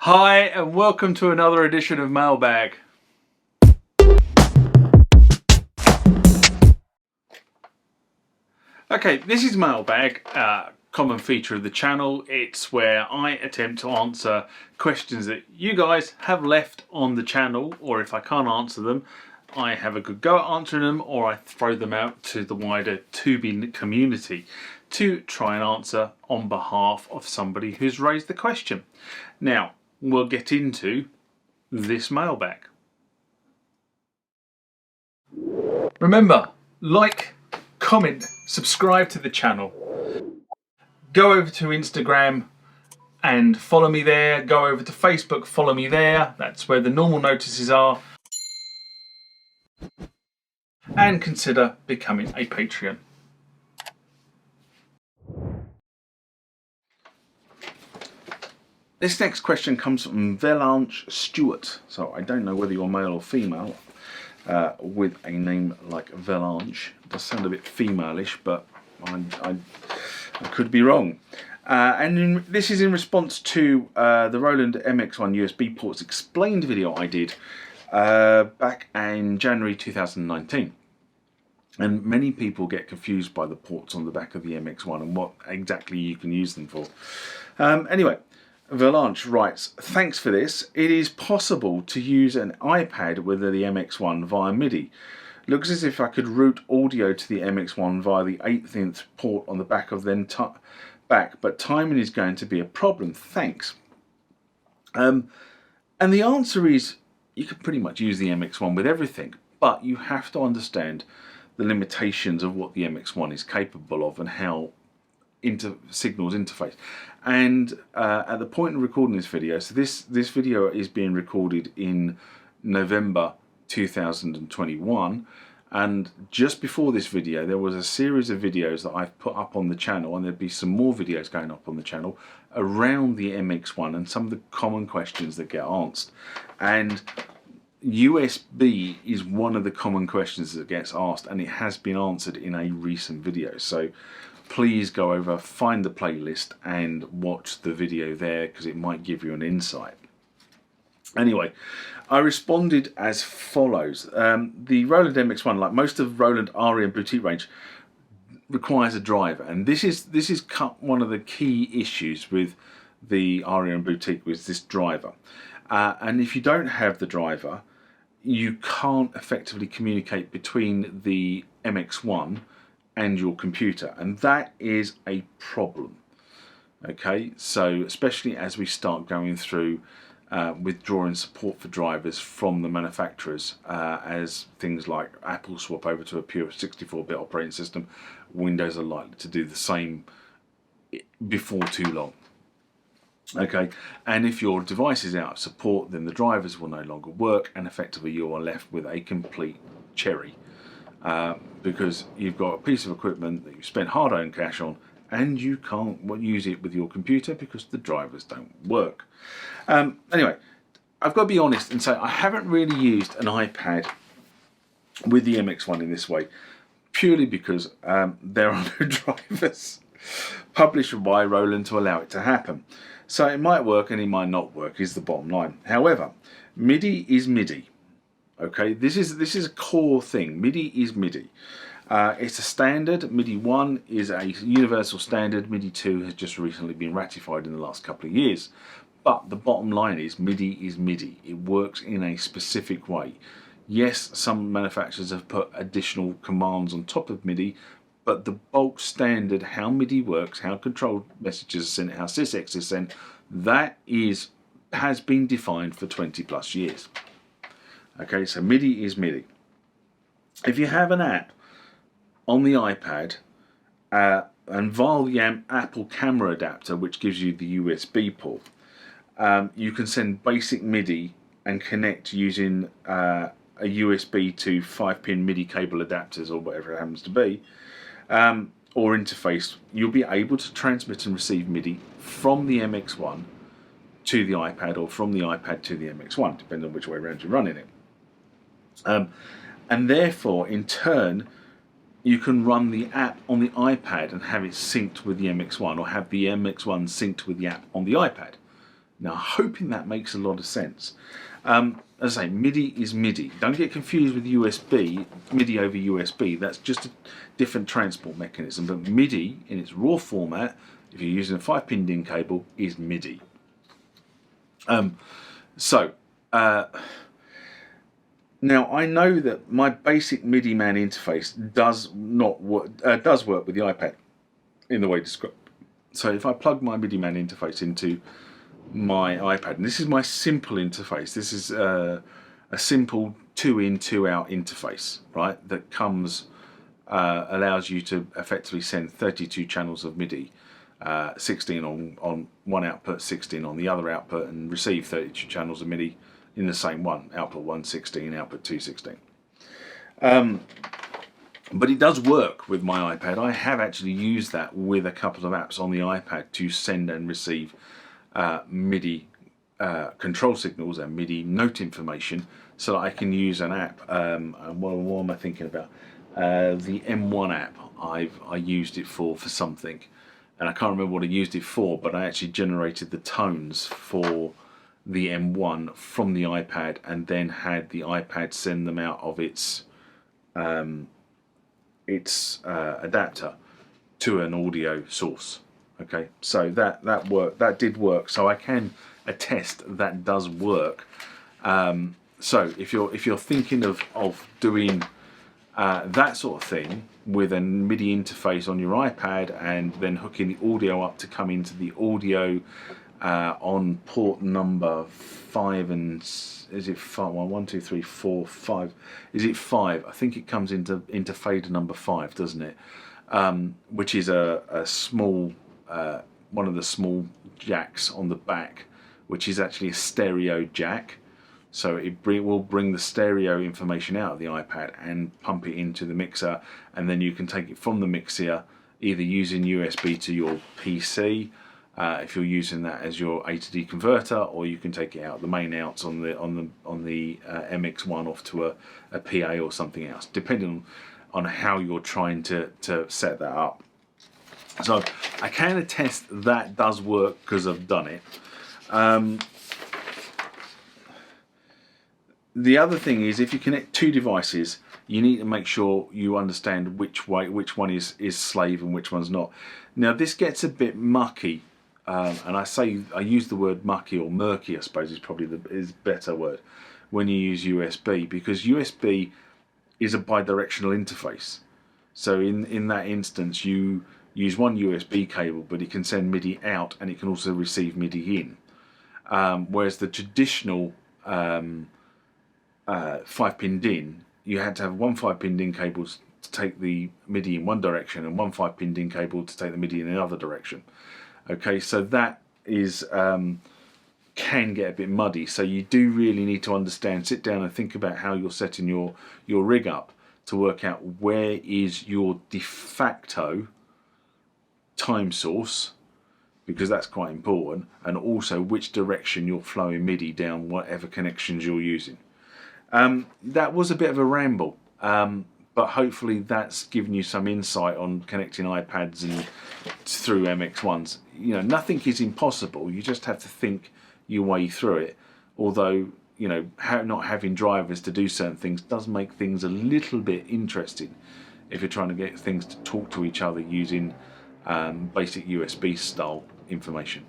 Hi and welcome to another edition of Mailbag. Okay, this is Mailbag, common feature of the channel. It's where I attempt to answer questions that you guys have left on the channel, or if I can't answer them, I have a good go at answering them, or I throw them out to the wider Tubi community to try and answer on behalf of somebody who's raised the question. Now, we'll get into this mailbag. Remember, like, comment, subscribe to the channel. Go over to Instagram and follow me there. Go over to Facebook, follow me there. That's where the normal notices are. And consider becoming a Patreon. This next question comes from Velanche Stewart. So I don't know whether you're male or female with a name like Velanche. It does sound a bit female-ish, but I could be wrong. This is in response to the Roland MX-1 USB ports explained video I did back in January 2019. And many people get confused by the ports on the back of the MX-1 and what exactly you can use them for. Anyway, Velanche writes, thanks for this. It is possible to use an iPad with the MX-1 via MIDI. Looks as if I could route audio to the MX-1 via the 8th port on the back of but timing is going to be a problem. Thanks. And the answer is you can pretty much use the MX-1 with everything, but you have to understand the limitations of what the MX-1 is capable of and how signals interface. And at the point of recording this video, so this video is being recorded in November 2021, and just before this video there was a series of videos that I've put up on the channel, and there'd be some more videos going up on the channel around the MX-1 and some of the common questions that get asked. And USB is one of the common questions that gets asked, and it has been answered in a recent video. So please go over, find the playlist and watch the video there, because it might give you an insight. Anyway, I responded as follows. The Roland MX-1, like most of Roland ARIA and Boutique range, requires a driver, and this is one of the key issues with the ARIA and Boutique, with this driver. And if you don't have the driver, you can't effectively communicate between the MX-1 and your computer, and that is a problem. Okay, so especially as we start going through withdrawing support for drivers from the manufacturers, as things like Apple swap over to a pure 64-bit operating system, Windows are likely to do the same before too long. Okay, and if your device is out of support, then the drivers will no longer work, and effectively you are left with a complete cherry, because you've got a piece of equipment that you spent hard-earned cash on, and you can't use it with your computer because the drivers don't work. Anyway, I've got to be honest and say I haven't really used an iPad with the MX-1 in this way, purely because there are no drivers published by Roland to allow it to happen. So it might work and it might not work, is the bottom line. However, MIDI is MIDI. Okay, this is a core thing. MIDI is MIDI. It's a standard. MIDI 1 is a universal standard. MIDI 2 has just recently been ratified in the last couple of years. But the bottom line is MIDI. It works in a specific way. Yes, some manufacturers have put additional commands on top of MIDI, but the bulk standard, how MIDI works, how control messages are sent, how sysx is sent, that has been defined for 20+ years. Okay, so MIDI is MIDI. If you have an app on the iPad and via the Apple camera adapter, which gives you the USB port, you can send basic MIDI and connect using a USB to 5-pin MIDI cable adapters, or whatever it happens to be, or interface. You'll be able to transmit and receive MIDI from the MX-1 to the iPad, or from the iPad to the MX-1, depending on which way around you're running it. And therefore, in turn, you can run the app on the iPad and have it synced with the MX-1, or have the MX-1 synced with the app on the iPad. Now, hoping that makes a lot of sense. As I say, MIDI is MIDI. Don't get confused with USB, MIDI over USB. That's just a different transport mechanism. But MIDI, in its raw format, if you're using a 5-pin DIN cable, is MIDI. Now I know that my basic MIDI man interface does work with the iPad in the way described. So if I plug my MIDI man interface into my iPad, and this is my simple interface. This is a simple 2-in, 2-out interface, right? That comes allows you to effectively send 32 channels of MIDI, 16 on one output, 16 on the other output, and receive 32 channels of MIDI in the same one. Output 1 16, output 2 16. But it does work with my iPad. I have actually used that with a couple of apps on the iPad to send and receive MIDI control signals and MIDI note information, so that I can use an app. What am I thinking about? The M1 app. I used it for something, and I can't remember what I used it for, but I actually generated the tones for the M1 from the iPad, and then had the iPad send them out of its adapter to an audio source. Okay, so that did work. So I can attest that does work. So if you're thinking of doing that sort of thing with a MIDI interface on your iPad, and then hooking the audio up to come into the audio on port number 5, and is it 5? 1, 2, 3, 4, 5. Is it 5? I think it comes into fader number 5, doesn't it? Which is a small one of the small jacks on the back, which is actually a stereo jack. So it will bring the stereo information out of the iPad and pump it into the mixer, and then you can take it from the mixer either using USB to your PC, if you're using that as your A to D converter, or you can take it out the main outs on the MX-1 off to a PA or something else, depending on how you're trying to set that up. So I can attest that does work because I've done it. The other thing is, if you connect two devices, you need to make sure you understand which one is slave and which one's not. Now this gets a bit mucky, and I use the word mucky, or murky I suppose is probably the better word, when you use USB, because USB is a bidirectional interface. So in that instance, you use one USB cable, but it can send MIDI out and it can also receive MIDI in. Whereas the traditional 5-pin DIN, you had to have one 5-pin DIN cable to take the MIDI in one direction, and one 5-pin DIN cable to take the MIDI in another direction. Okay, so that is can get a bit muddy. So you do really need to understand, sit down and think about how you're setting your rig up to work out where is your de facto time source, because that's quite important, and also which direction you're flowing MIDI down whatever connections you're using. That was a bit of a ramble, but hopefully that's given you some insight on connecting iPads and through MX-1s. You know, nothing is impossible. You just have to think your way through it. Although, you know, not having drivers to do certain things does make things a little bit interesting if you're trying to get things to talk to each other using basic USB style information.